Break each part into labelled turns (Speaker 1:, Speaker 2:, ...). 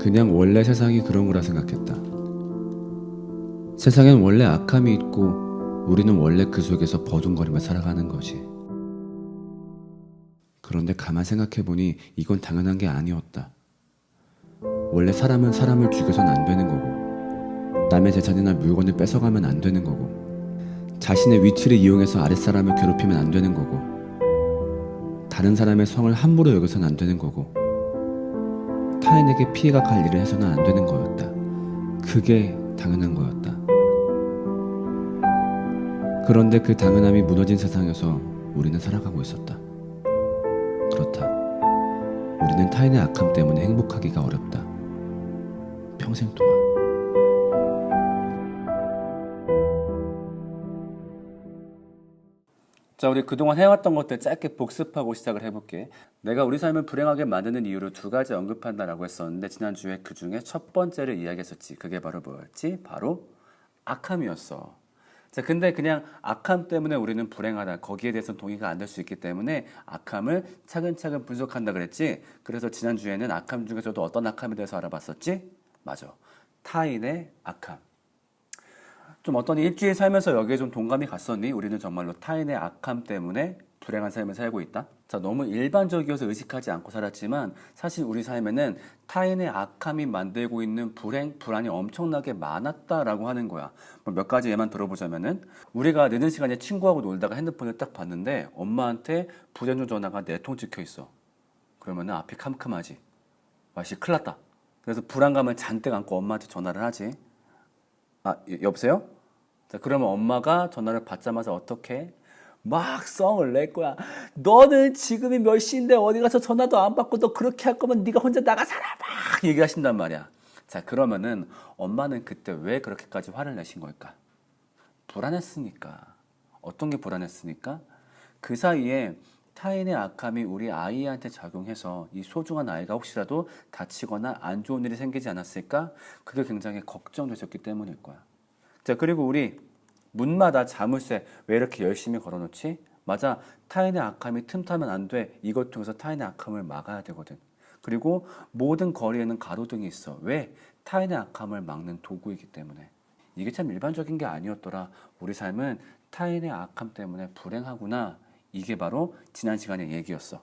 Speaker 1: 그냥 원래 세상이 그런 거라 생각했다. 세상엔 원래 악함이 있고 우리는 원래 그 속에서 버둥거리며 살아가는 거지. 그런데 가만 생각해보니 이건 당연한 게 아니었다. 원래 사람은 사람을 죽여선 안 되는 거고, 남의 재산이나 물건을 뺏어가면 안 되는 거고, 자신의 위치를 이용해서 아랫사람을 괴롭히면 안 되는 거고, 다른 사람의 성을 함부로 여겨서는 안 되는 거고, 타인에게 피해가 갈 일을 해서는 안 되는 거였다. 그게 당연한 거였다. 그런데 그 당연함이 무너진 세상에서 우리는 살아가고 있었다. 그렇다. 우리는 타인의 악함 때문에 행복하기가 어렵다. 평생 동안.
Speaker 2: 자, 우리 그동안 해왔던 것들 짧게 복습하고 시작을 해볼게. 내가 우리 삶을 불행하게 만드는 이유를 두 가지 언급한다라고 했었는데 지난주에 그 중에 첫 번째를 이야기했었지. 그게 바로 뭐였지? 바로 악함이었어. 자, 근데 그냥 악함 때문에 우리는 불행하다. 거기에 대해서는 동의가 안 될 수 있기 때문에 악함을 차근차근 분석한다 그랬지. 그래서 지난주에는 악함 중에서도 어떤 악함에 대해서 알아봤었지? 맞아. 타인의 악함. 좀 어떤 일주일 살면서 여기에 좀 동감이 갔었니? 우리는 정말로 타인의 악함 때문에 불행한 삶을 살고 있다? 자, 너무 일반적이어서 의식하지 않고 살았지만 사실 우리 삶에는 타인의 악함이 만들고 있는 불행, 불안이 엄청나게 많았다라고 하는 거야. 몇 가지 예만 들어보자면은 우리가 늦은 시간에 친구하고 놀다가 핸드폰을 딱 봤는데 엄마한테 부재중 전화가 4통 찍혀 있어. 그러면은 앞이 캄캄하지. 와씨 큰일 났다. 그래서 불안감을 잔뜩 안고 엄마한테 전화를 하지. 아, 여보세요? 자, 그러면 엄마가 전화를 받자마자 어떻게? 막 썽을 낼 거야. 너는 지금이 몇 시인데 어디 가서 전화도 안 받고 너 그렇게 할 거면 네가 혼자 나가 살아. 막 얘기하신단 말이야. 자, 그러면은 엄마는 그때 왜 그렇게까지 화를 내신 걸까? 불안했으니까. 어떤 게 불안했으니까? 그 사이에 타인의 악함이 우리 아이한테 작용해서 이 소중한 아이가 혹시라도 다치거나 안 좋은 일이 생기지 않았을까? 그게 굉장히 걱정되셨기 때문일 거야. 자, 그리고 우리 문마다 자물쇠 왜 이렇게 열심히 걸어놓지? 맞아, 타인의 악함이 틈타면 안 돼. 이것 통해서 타인의 악함을 막아야 되거든. 그리고 모든 거리에는 가로등이 있어. 왜? 타인의 악함을 막는 도구이기 때문에. 이게 참 일반적인 게 아니었더라. 우리 삶은 타인의 악함 때문에 불행하구나. 이게 바로 지난 시간의 얘기였어.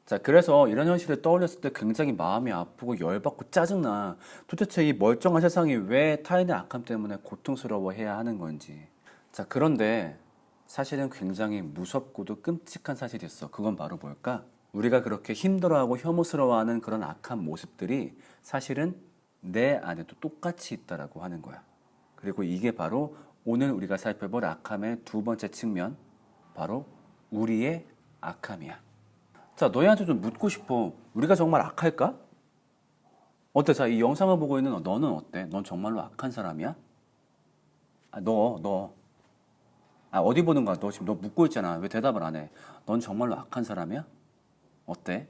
Speaker 2: 자, 그래서 이런 현실을 떠올렸을 때 굉장히 마음이 아프고 열받고 짜증나. 도대체 이 멀쩡한 세상이 왜 타인의 악함 때문에 고통스러워해야 하는 건지. 자, 그런데 사실은 굉장히 무섭고도 끔찍한 사실이 있어. 그건 바로 뭘까? 우리가 그렇게 힘들어하고 혐오스러워하는 그런 악한 모습들이 사실은 내 안에도 똑같이 있다라고 하는 거야. 그리고 이게 바로 오늘 우리가 살펴볼 악함의 두 번째 측면, 바로 우리의 악함이야. 자, 너희한테 좀 묻고 싶어. 우리가 정말 악할까? 어때? 자, 이 영상을 보고 있는 너는 어때? 넌 정말로 악한 사람이야? 아, 어디 보는 거야? 너 지금 너 묻고 있잖아. 왜 대답을 안 해? 넌 정말로 악한 사람이야? 어때?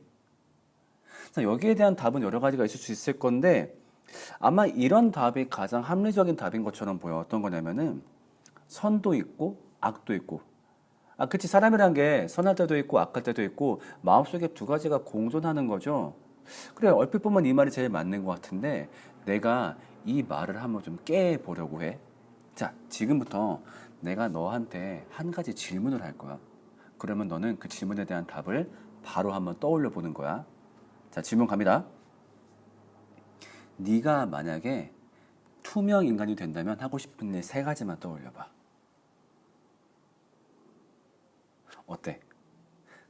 Speaker 2: 자, 여기에 대한 답은 여러 가지가 있을 수 있을 건데 아마 이런 답이 가장 합리적인 답인 것처럼 보여. 어떤 거냐면은 선도 있고 악도 있고. 아, 그치. 사람이란 게 선할 때도 있고 악할 때도 있고 마음속에 두 가지가 공존하는 거죠. 그래, 얼핏 보면 이 말이 제일 맞는 것 같은데 내가 이 말을 한번 좀 깨보려고 해. 자, 지금부터 내가 너한테 한 가지 질문을 할 거야. 그러면 너는 그 질문에 대한 답을 바로 한번 떠올려 보는 거야. 자, 질문 갑니다. 네가 만약에 투명 인간이 된다면 하고 싶은 일 3가지만 떠올려 봐. 어때?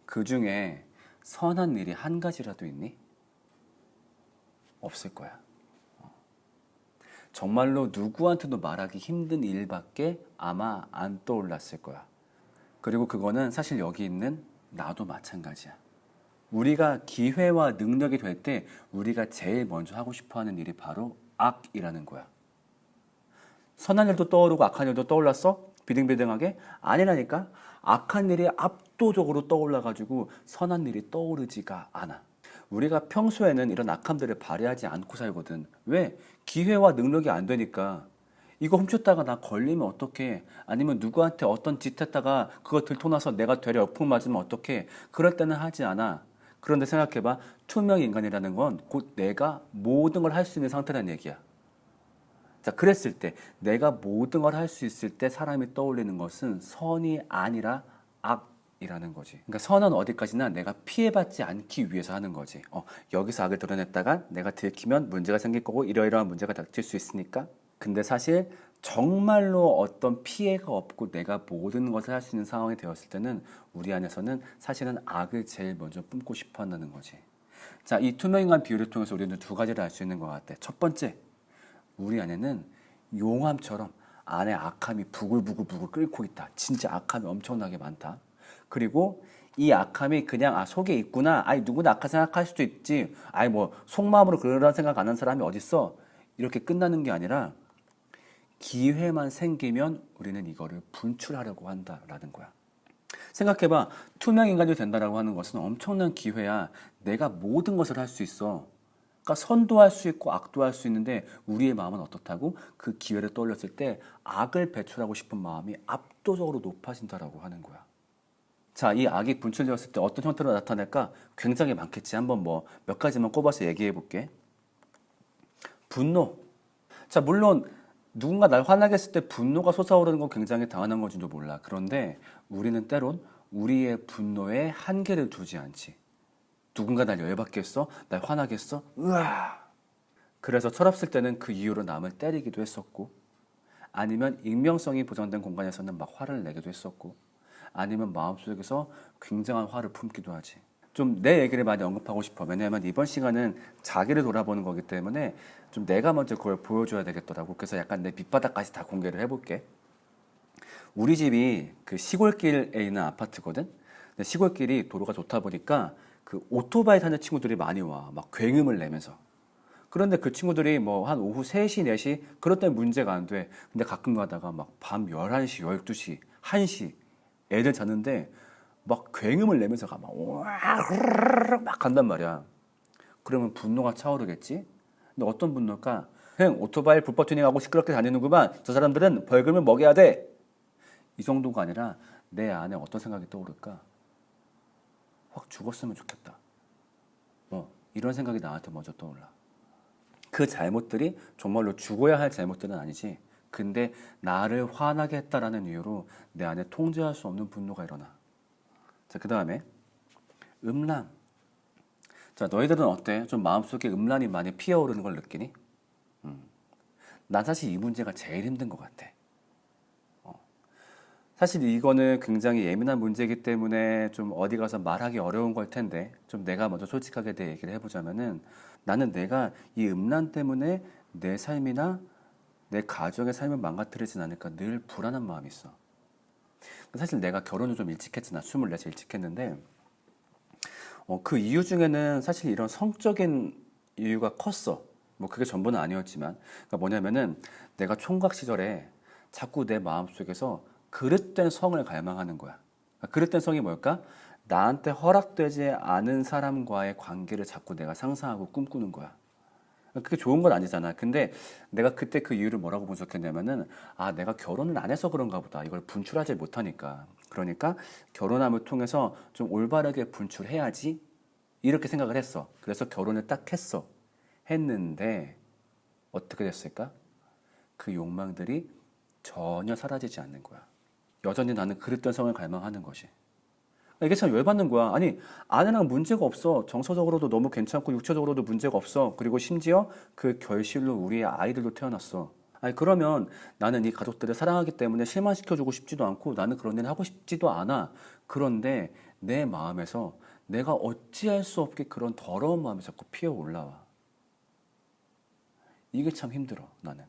Speaker 2: 그 중에 선한 일이 한 가지라도 있니? 없을 거야. 정말로 누구한테도 말하기 힘든 일밖에 아마 안 떠올랐을 거야. 그리고 그거는 사실 여기 있는 나도 마찬가지야. 우리가 기회와 능력이 될 때 우리가 제일 먼저 하고 싶어 하는 일이 바로 악이라는 거야. 선한 일도 떠오르고 악한 일도 떠올랐어? 비등비등하게? 아니라니까. 악한 일이 압도적으로 떠올라가지고 선한 일이 떠오르지가 않아. 우리가 평소에는 이런 악함들을 발휘하지 않고 살거든. 왜? 기회와 능력이 안 되니까. 이거 훔쳤다가 나 걸리면 어떡해? 아니면 누구한테 어떤 짓 했다가 그거 들통나서 내가 되려 역풍 맞으면 어떡해? 그럴 때는 하지 않아. 그런데 생각해봐. 투명 인간이라는 건 곧 내가 모든 걸 할 수 있는 상태라는 얘기야. 자, 그랬을 때 내가 모든 걸 할 수 있을 때 사람이 떠올리는 것은 선이 아니라 악이라는 거지. 그러니까 선은 어디까지나 내가 피해받지 않기 위해서 하는 거지. 여기서 악을 드러냈다가 내가 들키면 문제가 생길 거고 이러이러한 문제가 닥칠 수 있으니까. 근데 사실 정말로 어떤 피해가 없고 내가 모든 것을 할 수 있는 상황이 되었을 때는 우리 안에서는 사실은 악을 제일 먼저 뿜고 싶어 한다는 거지. 자, 이 투명인간 비유를 통해서 우리는 두 가지를 알 수 있는 것 같아. 첫 번째, 우리 안에는 용암처럼 안에 악함이 부글부글 끓고 있다. 진짜 악함이 엄청나게 많다. 그리고 이 악함이 그냥 속에 있구나. 누구나 악한 생각할 수도 있지. 뭐 속마음으로 그런 생각 안 한 사람이 어딨어. 이렇게 끝나는 게 아니라 기회만 생기면 우리는 이거를 분출하려고 한다라는 거야. 생각해봐. 투명 인간이 된다라고 하는 것은 엄청난 기회야. 내가 모든 것을 할 수 있어. 그러니까 선도 할 수 있고 악도 할 수 있는데 우리의 마음은 어떻다고? 그 기회를 떠올렸을 때 악을 배출하고 싶은 마음이 압도적으로 높아진다라고 하는 거야. 자, 이 악이 분출되었을 때 어떤 형태로 나타날까? 굉장히 많겠지. 한번 몇 가지만 꼽아서 얘기해 볼게. 분노. 자, 물론 누군가 날 화나게 했을 때 분노가 솟아오르는 건 굉장히 당연한 건지도 몰라. 그런데 우리는 때론 우리의 분노에 한계를 두지 않지. 누군가 날 열받게 했어? 날 화나게 했어? 으아! 그래서 철없을 때는 그 이유로 남을 때리기도 했었고, 아니면 익명성이 보장된 공간에서는 막 화를 내기도 했었고, 아니면 마음속에서 굉장한 화를 품기도 하지. 좀 내 얘기를 많이 언급하고 싶어. 왜냐하면 이번 시간은 자기를 돌아보는 거기 때문에 좀 내가 먼저 그걸 보여줘야 되겠더라고. 그래서 약간 내 밑바닥까지 다 공개를 해볼게. 우리 집이 그 시골길에 있는 아파트거든. 근데 시골길이 도로가 좋다 보니까 그 오토바이 타는 친구들이 많이 와. 막 굉음을 내면서. 그런데 그 친구들이 한 오후 3시, 4시 그럴 땐 문제가 안 돼. 근데 가끔 가다가 막 밤 11시, 12시, 1시 애들 자는데 막 굉음을 내면서 막 간단 말이야. 그러면 분노가 차오르겠지? 근데 어떤 분노일까? 오토바이 불법 튜닝하고 시끄럽게 다니는구만. 저 사람들은 벌금을 먹여야 돼. 이 정도가 아니라 내 안에 어떤 생각이 떠오를까? 확 죽었으면 좋겠다. 이런 생각이 나한테 먼저 떠올라. 그 잘못들이 정말로 죽어야 할 잘못들은 아니지. 근데 나를 화나게 했다라는 이유로 내 안에 통제할 수 없는 분노가 일어나. 자, 그 다음에 음란. 자, 너희들은 어때? 좀 마음속에 음란이 많이 피어오르는 걸 느끼니? 난 사실 이 문제가 제일 힘든 것 같아. 사실 이거는 굉장히 예민한 문제이기 때문에 좀 어디 가서 말하기 어려운 걸 텐데, 좀 내가 먼저 솔직하게 내 얘기를 해보자면은, 나는 내가 이 음란 때문에 내 삶이나 내 가정의 삶을 망가뜨리진 않을까 늘 불안한 마음이 있어. 사실 내가 결혼을 좀 일찍 했잖아. 24세 일찍 했는데, 그 이유 중에는 사실 이런 성적인 이유가 컸어. 그게 전부는 아니었지만. 그러니까 뭐냐면은 내가 총각 시절에 자꾸 내 마음속에서 그릇된 성을 갈망하는 거야. 그러니까 그릇된 성이 뭘까? 나한테 허락되지 않은 사람과의 관계를 자꾸 내가 상상하고 꿈꾸는 거야. 그게 좋은 건 아니잖아. 근데 내가 그때 그 이유를 뭐라고 분석했냐면은, 내가 결혼을 안 해서 그런가 보다. 이걸 분출하지 못하니까. 그러니까 결혼함을 통해서 좀 올바르게 분출해야지. 이렇게 생각을 했어. 그래서 결혼을 딱 했어. 했는데 어떻게 됐을까? 그 욕망들이 전혀 사라지지 않는 거야. 여전히 나는 그릇된 성을 갈망하는 것이. 이게 참 열받는 거야. 아니, 아내랑 문제가 없어. 정서적으로도 너무 괜찮고 육체적으로도 문제가 없어. 그리고 심지어 그 결실로 우리의 아이들도 태어났어. 그러면 나는 이 가족들을 사랑하기 때문에 실망시켜주고 싶지도 않고 나는 그런 일을 하고 싶지도 않아. 그런데 내 마음에서 내가 어찌할 수 없게 그런 더러운 마음이 자꾸 피어 올라와. 이게 참 힘들어, 나는.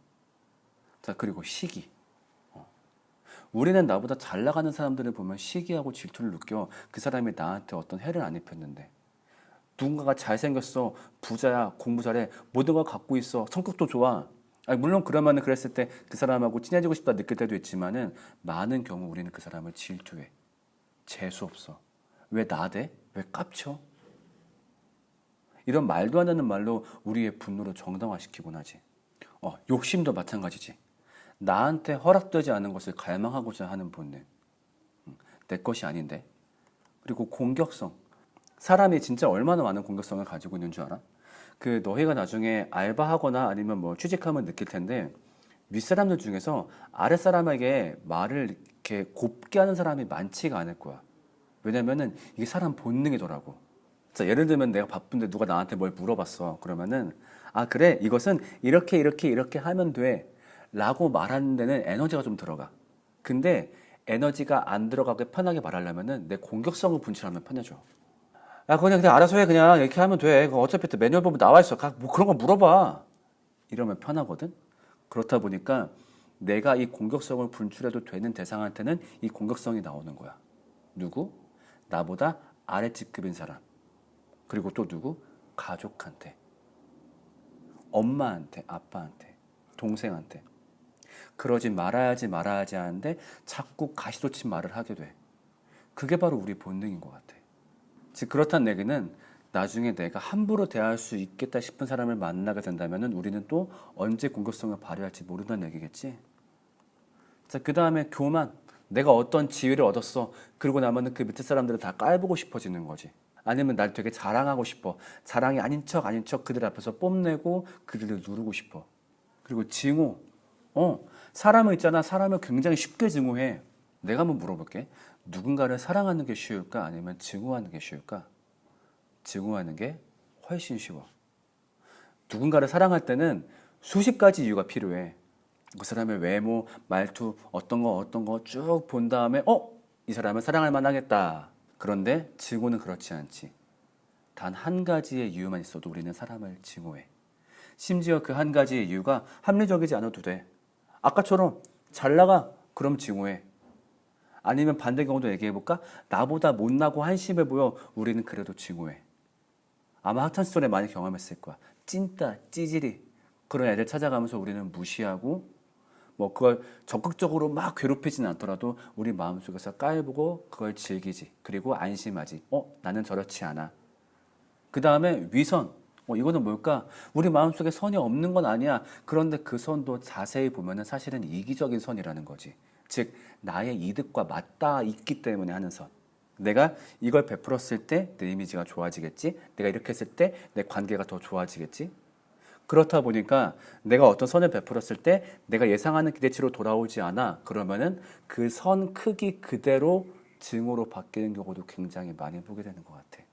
Speaker 2: 자, 그리고 시기. 우리는 나보다 잘 나가는 사람들을 보면 시기하고 질투를 느껴. 그 사람이 나한테 어떤 해를 안 입혔는데. 누군가가 잘생겼어, 부자야, 공부 잘해, 모든 걸 갖고 있어, 성격도 좋아. 물론 그러면은 그랬을 때 그 사람하고 친해지고 싶다 느낄 때도 있지만은 많은 경우 우리는 그 사람을 질투해. 재수 없어. 왜 나대? 왜 깝쳐? 이런 말도 안 되는 말로 우리의 분노를 정당화시키곤 하지. 욕심도 마찬가지지. 나한테 허락되지 않은 것을 갈망하고자 하는 본능. 내 것이 아닌데. 그리고 공격성. 사람이 진짜 얼마나 많은 공격성을 가지고 있는 줄 알아? 그 너희가 나중에 알바하거나 아니면 뭐 취직하면 느낄 텐데 윗사람들 중에서 아랫사람에게 말을 이렇게 곱게 하는 사람이 많지가 않을 거야. 왜냐면은 이게 사람 본능이더라고. 자, 예를 들면 내가 바쁜데 누가 나한테 뭘 물어봤어. 그러면은 아, 그래. 이것은 이렇게 이렇게 이렇게 하면 돼. 라고 말하는 데는 에너지가 좀 들어가. 근데 에너지가 안 들어가게 편하게 말하려면은 내 공격성을 분출하면 편해져. 야, 그냥 알아서 해. 그냥 이렇게 하면 돼. 그거 어차피 또 매뉴얼 보면 나와 있어. 뭐 그런 거 물어봐. 이러면 편하거든. 그렇다 보니까 내가 이 공격성을 분출해도 되는 대상한테는 이 공격성이 나오는 거야. 누구? 나보다 아래직급인 사람. 그리고 또 누구? 가족한테. 엄마한테, 아빠한테, 동생한테. 그러지 말아야지 하는데 자꾸 가시돋친 말을 하게 돼. 그게 바로 우리 본능인 것 같아. 즉 그렇다는 얘기는 나중에 내가 함부로 대할 수 있겠다 싶은 사람을 만나게 된다면 우리는 또 언제 공격성을 발휘할지 모른다는 얘기겠지. 자, 그 다음에 교만. 내가 어떤 지위를 얻었어. 그러고 나면은 그 밑에 사람들을 다 깔보고 싶어지는 거지. 아니면 날 되게 자랑하고 싶어. 자랑이 아닌 척 그들 앞에서 뽐내고 그들을 누르고 싶어. 그리고 증오. 사람을 있잖아. 사람을 굉장히 쉽게 증오해. 내가 한번 물어볼게. 누군가를 사랑하는 게 쉬울까? 아니면 증오하는 게 쉬울까? 증오하는 게 훨씬 쉬워. 누군가를 사랑할 때는 수십 가지 이유가 필요해. 그 사람의 외모, 말투, 어떤 거 쭉 본 다음에 이 사람을 사랑할 만하겠다. 그런데 증오는 그렇지 않지. 단 한 가지의 이유만 있어도 우리는 사람을 증오해. 심지어 그 한 가지의 이유가 합리적이지 않아도 돼. 아까처럼 잘 나가? 그럼 증오해. 아니면 반대 경우도 얘기해볼까? 나보다 못나고 한심해 보여. 우리는 그래도 증오해. 아마 학창시절에 많이 경험했을 거야. 찐따, 찌질이. 그런 애들 찾아가면서 우리는 무시하고 뭐 그걸 적극적으로 막 괴롭히진 않더라도 우리 마음속에서 깔보고 그걸 즐기지. 그리고 안심하지. 나는 저렇지 않아. 그 다음에 위선. 이거는 뭘까? 우리 마음속에 선이 없는 건 아니야. 그런데 그 선도 자세히 보면은 사실은 이기적인 선이라는 거지. 즉 나의 이득과 맞닿아 있기 때문에 하는 선. 내가 이걸 베풀었을 때 내 이미지가 좋아지겠지. 내가 이렇게 했을 때 내 관계가 더 좋아지겠지. 그렇다 보니까 내가 어떤 선을 베풀었을 때 내가 예상하는 기대치로 돌아오지 않아. 그러면은 그 선 크기 그대로 증오로 바뀌는 경우도 굉장히 많이 보게 되는 것 같아.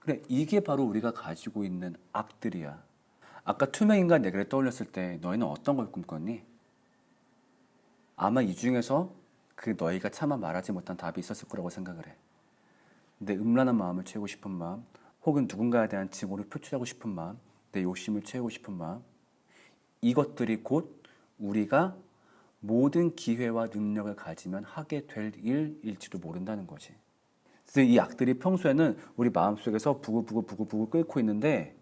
Speaker 2: 그래, 이게 바로 우리가 가지고 있는 악들이야. 아까 투명인간 얘기를 떠올렸을 때 너희는 어떤 걸 꿈꿨니? 아마 이 중에서 그 너희가 차마 말하지 못한 답이 있었을 거라고 생각을 해. 내 음란한 마음을 채우고 싶은 마음, 혹은 누군가에 대한 증오를 표출하고 싶은 마음, 내 욕심을 채우고 싶은 마음, 이것들이 곧 우리가 모든 기회와 능력을 가지면 하게 될 일일지도 모른다는 거지. 그래서 이 악들이 평소에는 우리 마음속에서 부글부글 끓고 있는데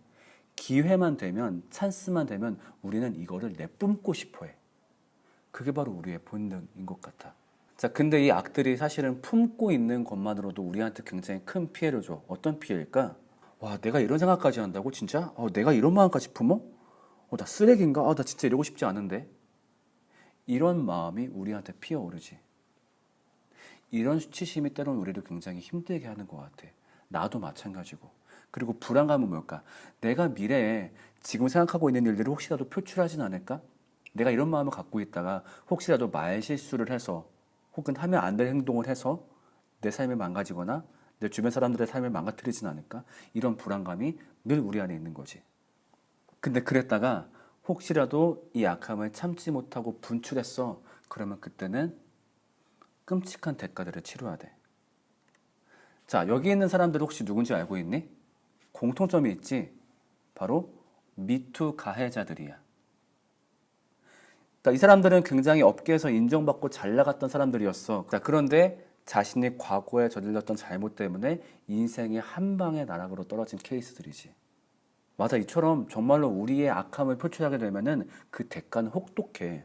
Speaker 2: 기회만 되면, 찬스만 되면 우리는 이거를 내뿜고 싶어해. 그게 바로 우리의 본능인 것 같아. 자, 근데 이 악들이 사실은 품고 있는 것만으로도 우리한테 굉장히 큰 피해를 줘. 어떤 피해일까? 와, 내가 이런 생각까지 한다고? 진짜? 내가 이런 마음까지 품어? 나 쓰레기인가? 나 진짜 이러고 싶지 않은데. 이런 마음이 우리한테 피어오르지. 이런 수치심이 때로는 우리를 굉장히 힘들게 하는 것 같아. 나도 마찬가지고. 그리고 불안감은 뭘까? 내가 미래에 지금 생각하고 있는 일들을 혹시라도 표출하진 않을까? 내가 이런 마음을 갖고 있다가 혹시라도 말 실수를 해서 혹은 하면 안 될 행동을 해서 내 삶을 망가지거나 내 주변 사람들의 삶을 망가뜨리진 않을까? 이런 불안감이 늘 우리 안에 있는 거지. 근데 그랬다가 혹시라도 이 악함을 참지 못하고 분출했어. 그러면 그때는 끔찍한 대가들을 치러야 돼. 자, 여기 있는 사람들 혹시 누군지 알고 있니? 공통점이 있지. 바로 미투 가해자들이야. 그러니까 이 사람들은 굉장히 업계에서 인정받고 잘 나갔던 사람들이었어. 그런데 자신이 과거에 저질렀던 잘못 때문에 인생의 한 방의 나락으로 떨어진 케이스들이지. 맞아, 이처럼 정말로 우리의 악함을 표출하게 되면은 그 대가는 혹독해.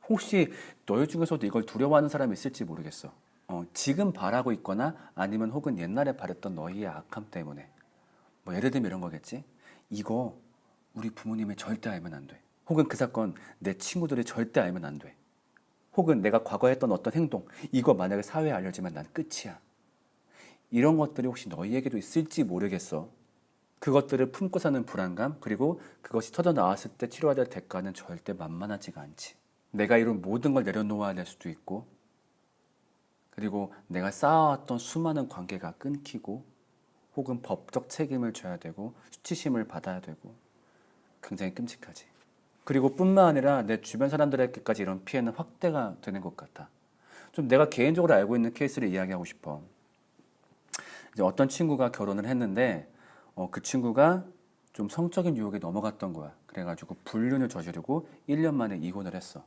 Speaker 2: 혹시 너희 중에서도 이걸 두려워하는 사람이 있을지 모르겠어. 지금 바라고 있거나 아니면 혹은 옛날에 바랬던 너희의 악함 때문에. 뭐 예를 들면 이런 거겠지. 이거 우리 부모님이 절대 알면 안 돼. 혹은 그 사건 내 친구들이 절대 알면 안 돼. 혹은 내가 과거에 했던 어떤 행동, 이거 만약에 사회에 알려지면 난 끝이야. 이런 것들이 혹시 너희에게도 있을지 모르겠어. 그것들을 품고 사는 불안감, 그리고 그것이 터져 나왔을 때 치러야 될 대가는 절대 만만하지가 않지. 내가 이룬 모든 걸 내려놓아야 될 수도 있고, 그리고 내가 쌓아왔던 수많은 관계가 끊기고, 혹은 법적 책임을 져야 되고, 수치심을 받아야 되고, 굉장히 끔찍하지. 그리고 뿐만 아니라 내 주변 사람들에게까지 이런 피해는 확대가 되는 것 같아. 좀 내가 개인적으로 알고 있는 케이스를 이야기하고 싶어. 이제 어떤 친구가 결혼을 했는데, 그 친구가 좀 성적인 유혹에 넘어갔던 거야. 그래가지고 불륜을 저지르고 1년 만에 이혼을 했어.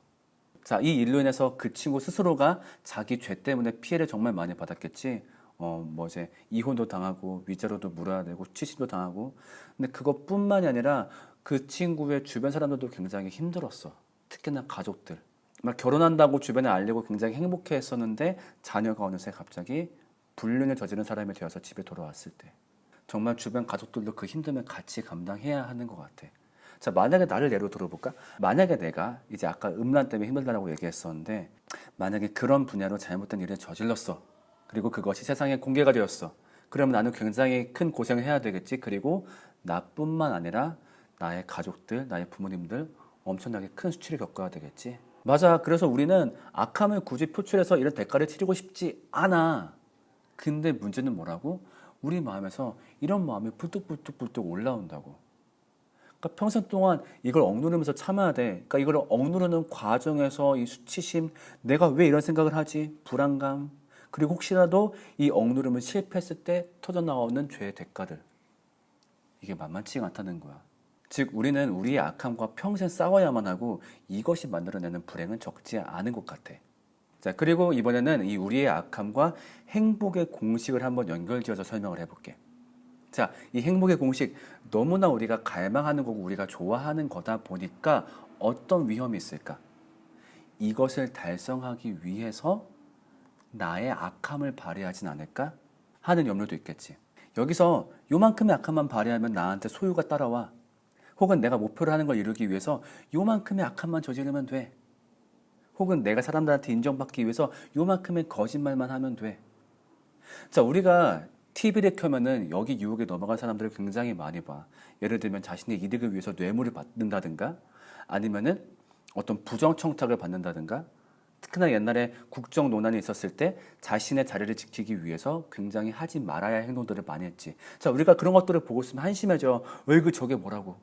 Speaker 2: 자, 이 일로 인해서 그 친구 스스로가 자기 죄 때문에 피해를 정말 많이 받았겠지. 뭐 이제 이혼도 당하고 위자료도 물어야 되고 수치심도 당하고. 근데 그것뿐만이 아니라 그 친구의 주변 사람들도 굉장히 힘들었어. 특히나 가족들. 막 결혼한다고 주변에 알리고 굉장히 행복해 했었는데 자녀가 어느새 갑자기 불륜을 저지른 사람이 되어서 집에 돌아왔을 때 정말 주변 가족들도 그 힘듦을 같이 감당해야 하는 것 같아. 자, 만약에 나를 예로 들어볼까? 만약에 내가 이제 아까 음란 때문에 힘들다라고 얘기했었는데 만약에 그런 분야로 잘못된 일을 저질렀어. 그리고 그것이 세상에 공개가 되었어. 그러면 나는 굉장히 큰 고생을 해야 되겠지. 그리고 나뿐만 아니라 나의 가족들, 나의 부모님들 엄청나게 큰 수치를 겪어야 되겠지. 맞아. 그래서 우리는 악함을 굳이 표출해서 이런 대가를 치르고 싶지 않아. 근데 문제는 뭐라고? 우리 마음에서 이런 마음이 불뚝불뚝 올라온다고. 그러니까 평생 동안 이걸 억누르면서 참아야 돼. 그러니까 이걸 억누르는 과정에서 이 수치심, 내가 왜 이런 생각을 하지? 불안감, 그리고 혹시라도 이 억누름을 실패했을 때 터져나오는 죄의 대가들. 이게 만만치가 않다는 거야. 즉 우리는 우리의 악함과 평생 싸워야만 하고 이것이 만들어내는 불행은 적지 않은 것 같아. 자, 그리고 이번에는 이 우리의 악함과 행복의 공식을 한번 연결지어서 설명을 해볼게. 자, 이 행복의 공식 너무나 우리가 갈망하는 거고 우리가 좋아하는 거다 보니까 어떤 위험이 있을까? 이것을 달성하기 위해서 나의 악함을 발휘하진 않을까? 하는 염려도 있겠지. 여기서 요만큼의 악함만 발휘하면 나한테 소유가 따라와. 혹은 내가 목표를 하는 걸 이루기 위해서 요만큼의 악함만 저지르면 돼. 혹은 내가 사람들한테 인정받기 위해서 요만큼의 거짓말만 하면 돼. 자, 우리가 TV를 켜면은 여기 유혹에 넘어간 사람들을 굉장히 많이 봐. 예를 들면 자신의 이득을 위해서 뇌물을 받는다든가 아니면은 어떤 부정청탁을 받는다든가 특히나 옛날에 국정 논란이 있었을 때 자신의 자리를 지키기 위해서 굉장히 하지 말아야 할 행동들을 많이 했지. 자, 우리가 그런 것들을 보고 있으면 한심해져. 그 저게 뭐라고.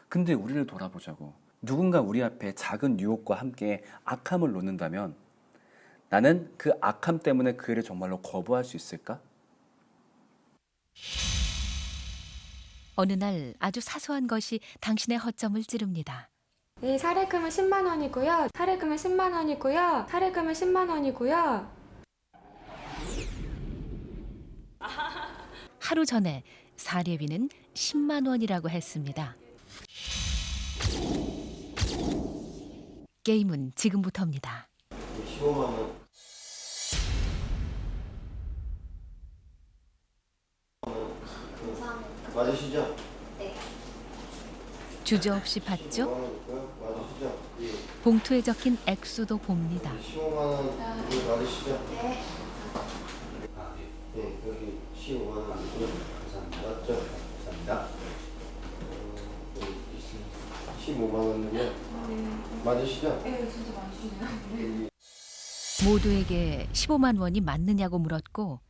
Speaker 2: 근데 우리를 돌아보자고. 누군가 우리 앞에 작은 유혹과 함께 악함을 놓는다면 나는 그 악함 때문에 그 일을 정말로 거부할 수 있을까?
Speaker 3: 어느 날 아주 사소한 것이 당신의 허점을 찌릅니다.
Speaker 4: 네, 사례금은 10만 원이고요. 사례금은 10만 원이고요. 사례금은 10만 원이고요.
Speaker 3: 하루 전에 사례비는 10만 원이라고 했습니다. 게임은 지금부터입니다.
Speaker 5: 15만 원. 맞으시죠?
Speaker 3: 주저없이 받죠?
Speaker 5: 15만 원이고요. 맞으시죠? 예.
Speaker 3: 봉투에 적힌 액수도 봅니다.
Speaker 5: 15만 원 이거 맞으시죠? 네. 네, 여기 15만 원이고요. 감사합니다. 맞죠? 감사합니다. 여기 있습니다. 15만 원이고요. 맞으시죠? 네, 진짜 맞으시네요.
Speaker 3: 모두에게 15만 원이 맞느냐고 물었고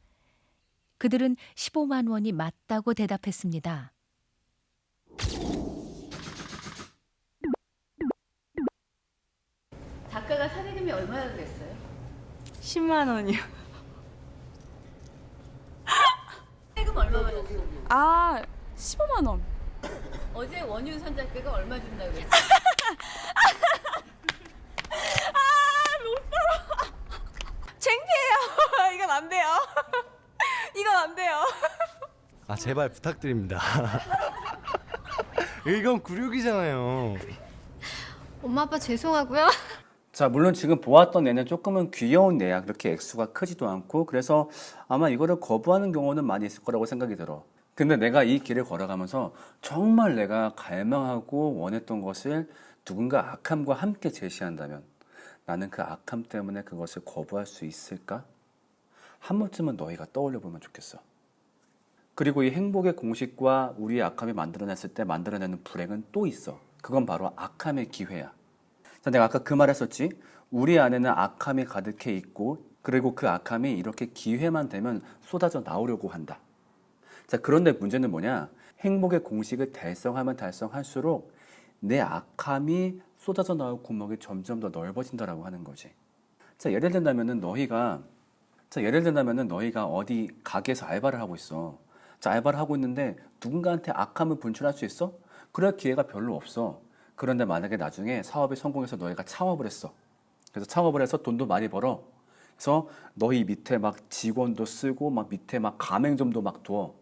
Speaker 3: 그들은 15만 원이 맞다고 대답했습니다.
Speaker 6: 작가가 사례금이 얼마나 그랬어요?
Speaker 7: 10만 원이요.
Speaker 6: 사례금 얼마 받았어요?
Speaker 7: 아, 15만 원.
Speaker 6: 어제 원윤선 작가가 얼마 준다고 그랬어요?
Speaker 7: 창피해요. 이건 안 돼요. 이건 안 돼요.
Speaker 8: 아 제발 부탁드립니다. 이건 굴욕이잖아요.
Speaker 4: 엄마 아빠 죄송하고요.
Speaker 2: 자, 물론 지금 보았던 애는 조금은 귀여운 애야. 그렇게 액수가 크지도 않고 그래서 아마 이거를 거부하는 경우는 많이 있을 거라고 생각이 들어. 근데 내가 이 길을 걸어가면서 정말 내가 갈망하고 원했던 것을 누군가 악함과 함께 제시한다면 나는 그 악함 때문에 그것을 거부할 수 있을까? 한 번쯤은 너희가 떠올려 보면 좋겠어. 그리고 이 행복의 공식과 우리의 악함이 만들어냈을 때 만들어내는 불행은 또 있어. 그건 바로 악함의 기회야. 자, 내가 아까 그 말 했었지? 우리 안에는 악함이 가득해 있고 그리고 그 악함이 이렇게 기회만 되면 쏟아져 나오려고 한다. 자, 그런데 문제는 뭐냐? 행복의 공식을 달성하면 달성할수록 내 악함이 쏟아져 나올 구멍이 점점 더 넓어진다라고 하는 거지. 자, 예를 든다면은 너희가 어디 가게에서 알바를 하고 있어. 자, 알바를 하고 있는데 누군가한테 악함을 분출할 수 있어? 그럴 기회가 별로 없어. 그런데 만약에 나중에 사업이 성공해서 너희가 창업을 했어. 그래서 창업을 해서 돈도 많이 벌어. 그래서 너희 밑에 막 직원도 쓰고 막 밑에 막 가맹점도 막 두어.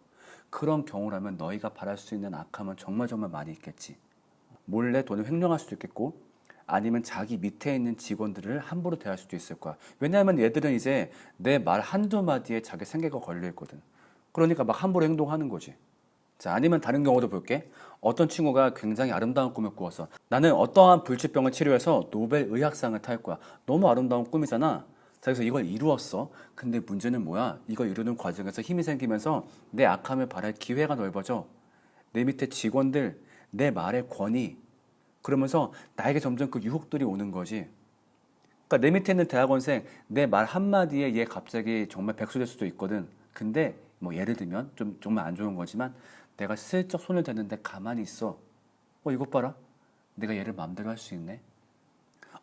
Speaker 2: 그런 경우라면 너희가 바랄 수 있는 악함은 정말 많이 있겠지. 몰래 돈을 횡령할 수도 있겠고 아니면 자기 밑에 있는 직원들을 함부로 대할 수도 있을 거야. 왜냐하면 얘들은 이제 내 말 한두 마디에 자기 생계가 걸려 있거든. 그러니까 막 함부로 행동하는 거지. 자, 아니면 다른 경우도 볼게. 어떤 친구가 굉장히 아름다운 꿈을 꾸었어. 나는 어떠한 불치병을 치료해서 노벨 의학상을 탈 거야. 너무 아름다운 꿈이잖아. 자, 그래서 이걸 이루었어. 근데 문제는 뭐야? 이걸 이루는 과정에서 힘이 생기면서 내 악함을 바랄 기회가 넓어져. 내 밑에 직원들, 내 말의 권위. 그러면서 나에게 점점 그 유혹들이 오는 거지. 그러니까 내 밑에 있는 대학원생, 내 말 한마디에 얘 갑자기 정말 백수 될 수도 있거든. 근데 뭐 예를 들면 좀 정말 안 좋은 거지만 내가 슬쩍 손을 대는데 가만히 있어. 이것 봐라. 내가 얘를 마음대로 할 수 있네.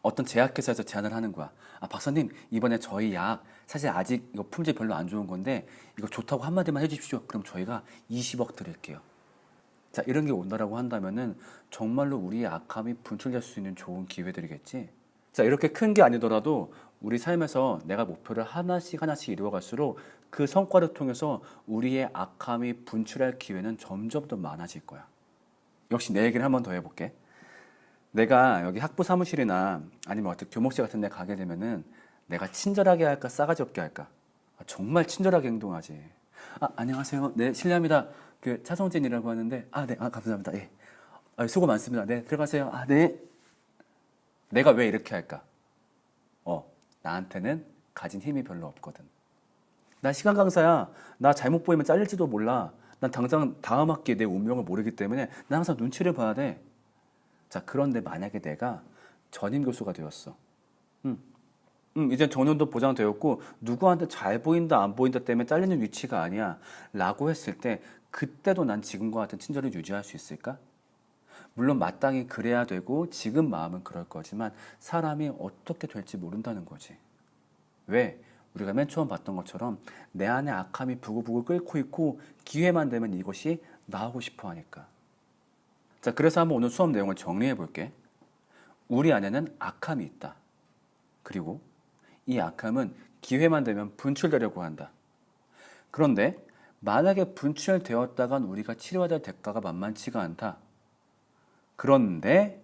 Speaker 2: 어떤 제약회사에서 제안을 하는 거야. 아, 박사님, 이번에 저희 약 사실 아직 이거 품질 별로 안 좋은 건데 이거 좋다고 한마디만 해주십시오. 그럼 저희가 20억 드릴게요. 자, 이런 게 온다라고 한다면은 정말로 우리의 악함이 분출될 수 있는 좋은 기회들이겠지. 자, 이렇게 큰 게 아니더라도 우리 삶에서 내가 목표를 하나씩 이루어갈수록 그 성과를 통해서 우리의 악함이 분출할 기회는 점점 더 많아질 거야. 역시 내 얘기를 한 번 더 해볼게. 내가 여기 학부 사무실이나 아니면 어떤 교목실 같은 데 가게 되면은 내가 친절하게 할까 싸가지 없게 할까? 정말 친절하게 행동하지. 안녕하세요. 네, 실례합니다. 그 차성진이라고 하는데 네, 감사합니다. 예. 수고 많습니다. 네, 들어가세요. 네. 내가 왜 이렇게 할까? 나한테는 가진 힘이 별로 없거든. 나 시간 강사야. 나 잘못 보이면 잘릴지도 몰라. 난 당장 다음 학기에 내 운명을 모르기 때문에 난 항상 눈치를 봐야 돼. 자, 그런데 만약에 내가 전임 교수가 되었어. 이제 정년도 보장되었고 누구한테 잘 보인다 안 보인다 때문에 잘리는 위치가 아니야 라고 했을 때 그때도 난 지금과 같은 친절을 유지할 수 있을까? 물론 마땅히 그래야 되고 지금 마음은 그럴 거지만 사람이 어떻게 될지 모른다는 거지. 왜? 우리가 맨 처음 봤던 것처럼 내 안에 악함이 부글부글 끓고 있고 기회만 되면 이것이 나오고 싶어 하니까. 자, 그래서 한번 오늘 수업 내용을 정리해 볼게. 우리 안에는 악함이 있다. 그리고 이 악함은 기회만 되면 분출되려고 한다. 그런데 만약에 분출되었다간 우리가 치러야 될 대가가 만만치가 않다. 그런데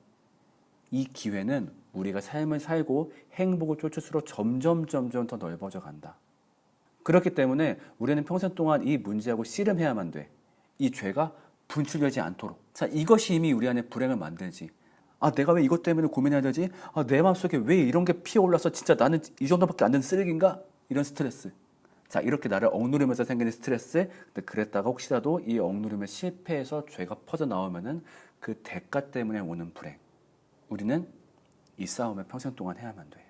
Speaker 2: 이 기회는 우리가 삶을 살고 행복을 쫓을수록 점점 더 넓어져 간다. 그렇기 때문에 우리는 평생 동안 이 문제하고 씨름해야만 돼. 이 죄가 분출되지 않도록. 자, 이것이 이미 우리 안에 불행을 만들지. 내가 왜 이것 때문에 고민해야 되지? 내 마음속에 왜 이런 게 피어올라서 진짜 나는 이 정도밖에 안 되는 쓰레기인가? 이런 스트레스. 자, 이렇게 나를 억누르면서 생기는 스트레스. 근데 그랬다가 혹시라도 이 억누름에 실패해서 죄가 퍼져나오면은 그 대가 때문에 오는 불행. 우리는 이 싸움을 평생 동안 해야만 돼.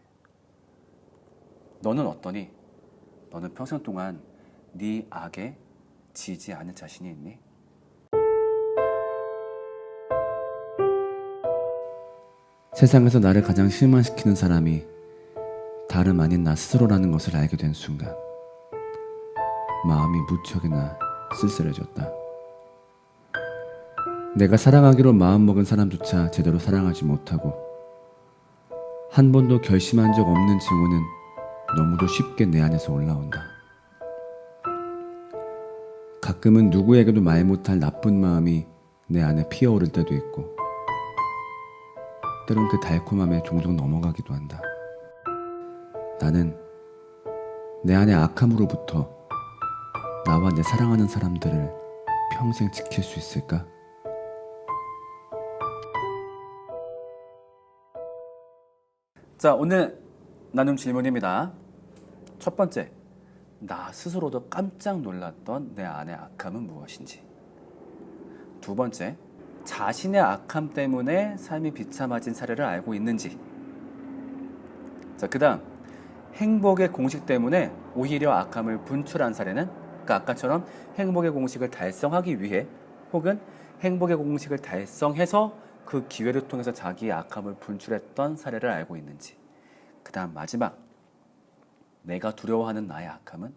Speaker 2: 너는 어떠니? 너는 평생 동안 네 악에 지지 않을 자신이 있니?
Speaker 1: 세상에서 나를 가장 실망시키는 사람이 다름 아닌 나 스스로라는 것을 알게 된 순간 마음이 무척이나 쓸쓸해졌다. 내가 사랑하기로 마음먹은 사람조차 제대로 사랑하지 못하고 한 번도 결심한 적 없는 증오는 너무도 쉽게 내 안에서 올라온다. 가끔은 누구에게도 말 못할 나쁜 마음이 내 안에 피어오를 때도 있고 때론 그 달콤함에 종종 넘어가기도 한다. 나는 내 안의 악함으로부터 나와 내 사랑하는 사람들을 평생 지킬 수 있을까?
Speaker 2: 자, 오늘 나눔 질문입니다. 첫 번째, 나 스스로도 깜짝 놀랐던 내 안의 악함은 무엇인지. 두 번째, 자신의 악함 때문에 삶이 비참해진 사례를 알고 있는지. 자, 그 다음, 행복의 공식 때문에 오히려 악함을 분출한 사례는, 그러니까 아까처럼 행복의 공식을 달성하기 위해 혹은 행복의 공식을 달성해서 그 기회를 통해서 자기의 악함을 분출했던 사례를 알고 있는지. 그 다음 마지막, 내가 두려워하는 나의 악함은?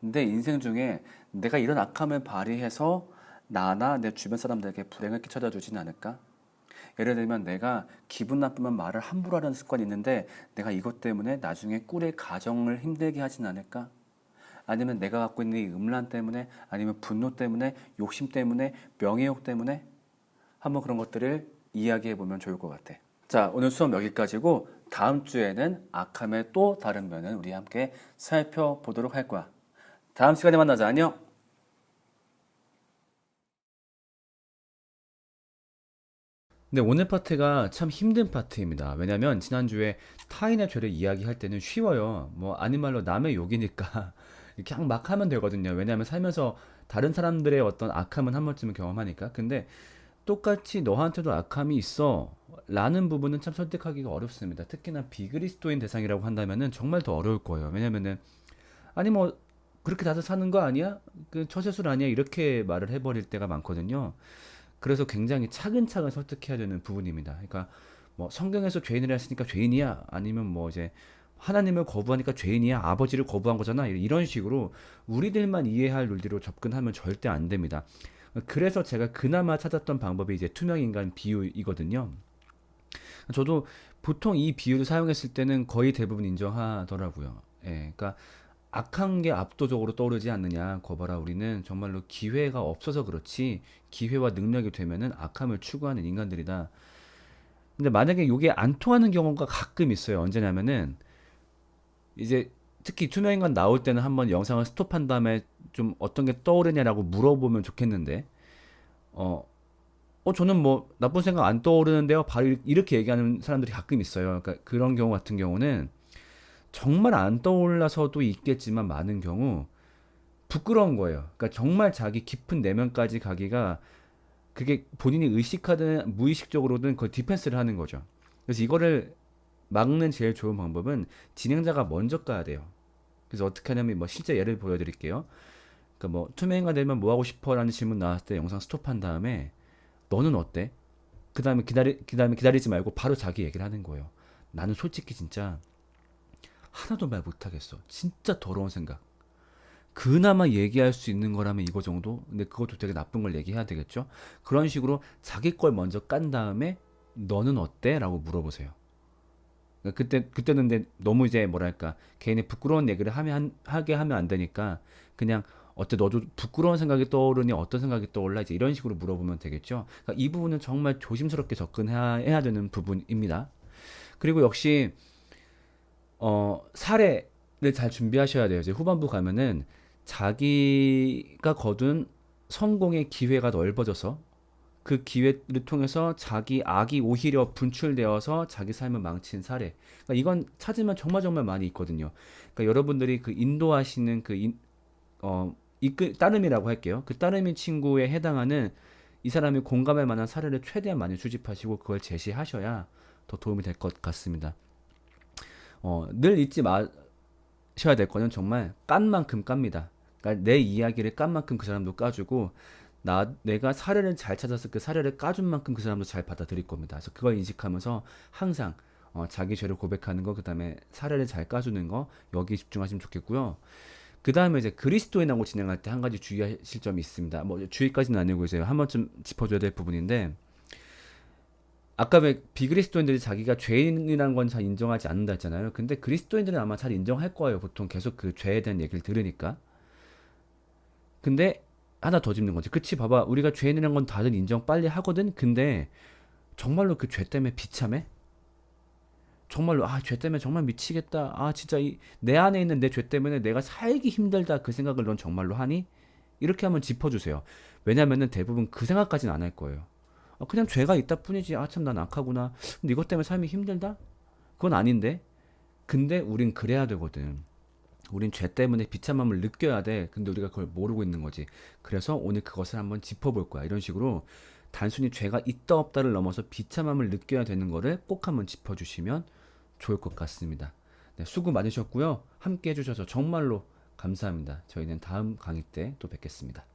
Speaker 2: 내 인생 중에 내가 이런 악함을 발휘해서 나나 내 주변 사람들에게 불행을 끼쳐다 주진 않을까? 예를 들면 내가 기분 나쁘면 말을 함부로 하는 습관이 있는데 내가 이것 때문에 나중에 꿀의 가정을 힘들게 하진 않을까? 아니면 내가 갖고 있는 이 음란 때문에, 아니면 분노 때문에, 욕심 때문에, 명예욕 때문에 한번 그런 것들을 이야기해 보면 좋을 것 같아. 자, 오늘 수업 여기까지고 다음 주에는 악함의 또 다른 면을 우리 함께 살펴보도록 할 거야. 다음 시간에 만나자. 안녕.
Speaker 1: 근데 오늘 파트가 참 힘든 파트입니다. 왜냐면 지난주에 타인의 죄를 이야기할 때는 쉬워요. 뭐 아닌 말로 남의 욕이니까 그냥 막 하면 되거든요. 왜냐면 살면서 다른 사람들의 어떤 악함은 한 번쯤은 경험하니까. 근데 똑같이 너한테도 악함이 있어 라는 부분은 참 설득하기가 어렵습니다. 특히나 비그리스도인 대상이라고 한다면은 정말 더 어려울 거예요. 왜냐면은 아니 뭐 그렇게 다들 사는 거 아니야? 그 처세술 아니야? 이렇게 말을 해버릴 때가 많거든요. 그래서 굉장히 차근차근 설득해야 되는 부분입니다. 그러니까 뭐 성경에서 죄인이라 했으니까 죄인이야, 아니면 뭐 이제 하나님을 거부하니까 죄인이야, 아버지를 거부한 거잖아, 이런 식으로 우리들만 이해할 논리로 접근하면 절대 안 됩니다. 그래서 제가 그나마 찾았던 방법이 이제 투명인간 비유이거든요. 저도 보통 이 비유를 사용했을 때는 거의 대부분 인정하더라고요. 예, 그러니까 악한 게 압도적으로 떠오르지 않느냐. 거봐라, 우리는 정말로 기회가 없어서 그렇지 기회와 능력이 되면은 악함을 추구하는 인간들이다. 근데 만약에 이게 안 통하는 경우가 가끔 있어요. 언제냐면은 이제 특히 투명인간 나올 때는 한번 영상을 스톱한 다음에 좀 어떤 게 떠오르냐라고 물어보면 좋겠는데 저는 뭐 나쁜 생각 안 떠오르는데요, 바로 이렇게 얘기하는 사람들이 가끔 있어요. 그러니까 그런 경우 같은 경우는 정말 안 떠올라서도 있겠지만 많은 경우 부끄러운 거예요. 그러니까 정말 자기 깊은 내면까지 가기가, 그게 본인이 의식하든 무의식적으로든 그걸 디펜스를 하는 거죠. 그래서 이거를 막는 제일 좋은 방법은 진행자가 먼저 가야 돼요. 그래서 어떻게 하냐면 뭐 실제 예를 보여드릴게요. 그러니까 뭐 투명인간 되면 뭐 하고 싶어? 라는 질문 나왔을 때 영상 스톱한 다음에 너는 어때? 그 다음에 기다리지 말고 바로 자기 얘기를 하는 거예요. 나는 솔직히 진짜 하나도 말 못하겠어. 진짜 더러운 생각. 그나마 얘기할 수 있는 거라면 이거 정도? 근데 그것도 되게 나쁜 걸 얘기해야 되겠죠? 그런 식으로 자기 걸 먼저 깐 다음에 너는 어때? 라고 물어보세요. 그러니까 그때는 근데 너무 이제 뭐랄까 개인의 부끄러운 얘기를 하게 하면 안 되니까 그냥 어때, 너도 부끄러운 생각이 떠오르니 어떤 생각이 떠올라? 이제 이런 식으로 물어보면 되겠죠? 그러니까 이 부분은 정말 조심스럽게 접근해야 되는 부분입니다. 그리고 역시 사례를 잘 준비하셔야 돼요. 이제 후반부 가면은 자기가 거둔 성공의 기회가 넓어져서 그 기회를 통해서 자기 악이 오히려 분출되어서 자기 삶을 망친 사례. 그러니까 이건 찾으면 정말 많이 있거든요. 그러니까 여러분들이 그 인도하시는 따름이라고 할게요. 그 따름이 친구에 해당하는 이 사람이 공감할 만한 사례를 최대한 많이 수집하시고 그걸 제시하셔야 더 도움이 될 것 같습니다. 늘 잊지 마셔야 될 거는 정말 깐 만큼 깝니다. 그러니까 내 이야기를 깐 만큼 그 사람도 까주고, 내가 사례를 잘 찾아서 그 사례를 까준 만큼 그 사람도 잘 받아들일 겁니다. 그래서 그걸 인식하면서 항상 자기 죄를 고백하는 거, 그 다음에 사례를 잘 까주는 거, 여기 집중하시면 좋겠고요. 그 다음에 이제 그리스도인하고 진행할 때 한 가지 주의하실 점이 있습니다. 뭐 주의까지는 아니고 이제 한 번쯤 짚어줘야 될 부분인데, 아까 왜 비그리스도인들이 자기가 죄인이라는 건 잘 인정하지 않는다 했잖아요. 근데 그리스도인들은 아마 잘 인정할 거예요. 보통 계속 그 죄에 대한 얘기를 들으니까. 근데 하나 더 짚는 거지. 그치, 봐봐, 우리가 죄인이라는 건 다들 인정 빨리 하거든. 근데 정말로 그 죄 때문에 비참해? 정말로 죄 때문에 정말 미치겠다. 진짜 내 안에 있는 내 죄 때문에 내가 살기 힘들다. 그 생각을 넌 정말로 하니? 이렇게 한번 짚어주세요. 왜냐면은 대부분 그 생각까지는 안 할 거예요. 그냥 죄가 있다 뿐이지. 참 난 악하구나. 근데 이것 때문에 삶이 힘들다? 그건 아닌데. 근데 우린 그래야 되거든. 우린 죄 때문에 비참함을 느껴야 돼. 근데 우리가 그걸 모르고 있는 거지. 그래서 오늘 그것을 한번 짚어볼 거야. 이런 식으로 단순히 죄가 있다 없다를 넘어서 비참함을 느껴야 되는 거를 꼭 한번 짚어주시면 좋을 것 같습니다. 네, 수고 많으셨고요. 함께 해주셔서 정말로 감사합니다. 저희는 다음 강의 때 또 뵙겠습니다.